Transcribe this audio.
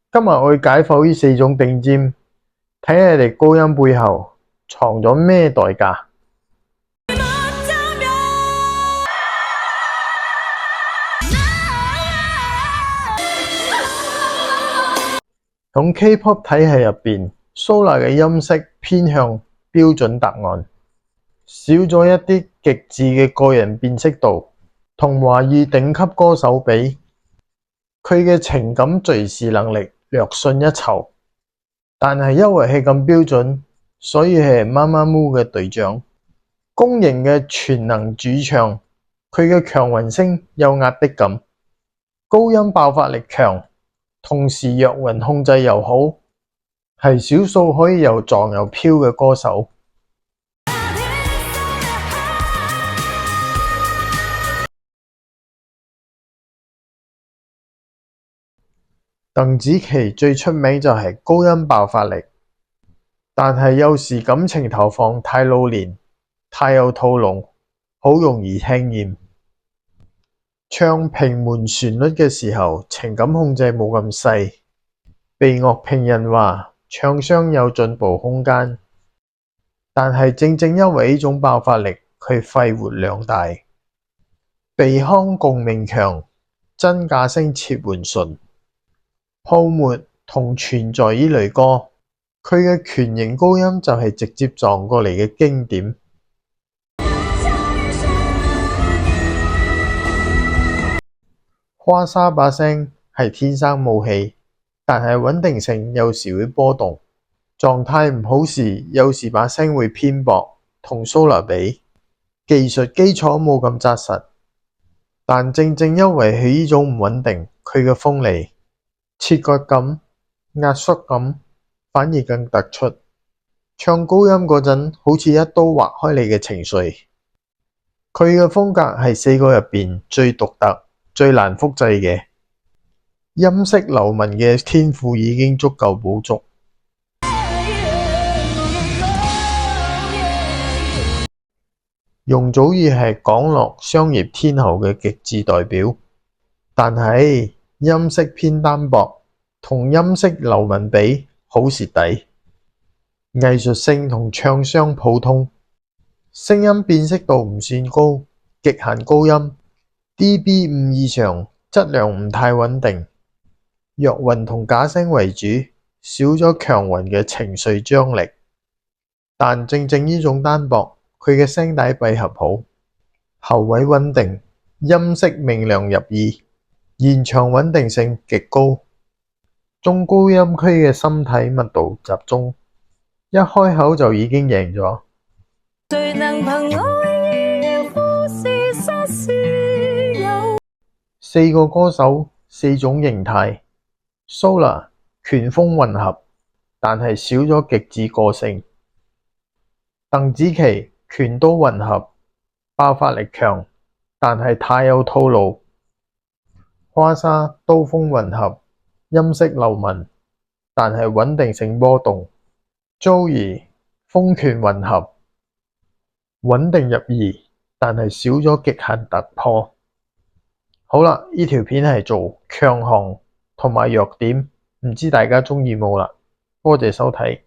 今日我會解剖呢4種頂尖，睇下你哋高音背後藏咗咩代價。喺 K-pop 體系入邊，Solar 嘅音色偏向標準答案，少咗一啲極致嘅個人辨識度。同華語頂級歌手比，佢嘅情感敘事能力略遜一籌，但係因為係咁標準，所以係媽媽咪嘅隊長，公認嘅全能主唱。佢嘅強渾聲有壓迫感，高音爆發力強，同時弱韻控制又好，係少數可以又撞又飄嘅歌手。鄧紫棋最出名就係高音爆發力，但係有時感情投放太老練，太有套路，好容易聽厭。唱平門旋律嘅時候，情感控制冇咁細，被樂評人話唱商有進步空間。但係正正因為呢種爆發力，佢肺活量大，鼻腔共鳴強，真假聲切換順。泡沫同存在呢類歌，佢嘅拳型高音就係直接撞過嚟嘅經典。花莎把聲係天生武器，但係穩定性有時會波動，狀態唔好時有時把聲會偏薄，同 Solar 比，技術基礎冇咁紮實。但正正因為佢呢種唔穩定，佢嘅鋒利、切割感、壓縮感反而更突出。唱高音嗰陣，好似一刀劃開你嘅情緒。佢嘅風格係4個入邊最獨特、最難複製嘅。音色流氓嘅天賦已經足夠補足。容祖兒係港樂商業天后嘅極致代表，但係音色偏單薄，同音色流氓比好蝕底。藝術性同唱腔普通，聲音辨識度唔算高，極限高音 dB5 以上，質量唔太穩定。弱韻同假聲為主，少咗強韻嘅情緒張力。但正正呢種單薄，佢嘅聲帶閉合好，喉位穩定，音色明亮入耳，現場穩定性極高。中高音區嘅心體密度集中，一開口就已經贏咗。4個歌手，4種形態。Solar 拳風混合，但係少咗極致個性。鄧紫棋拳刀混合，爆發力強，但係太有套路。花莎刀鋒混合，音色流氓，但係穩定性波動。Joey 風拳混合，穩定入耳，但係少咗極限突破。好啦，呢條片係做強項同埋弱點，唔知大家鍾意冇啦？多謝收睇。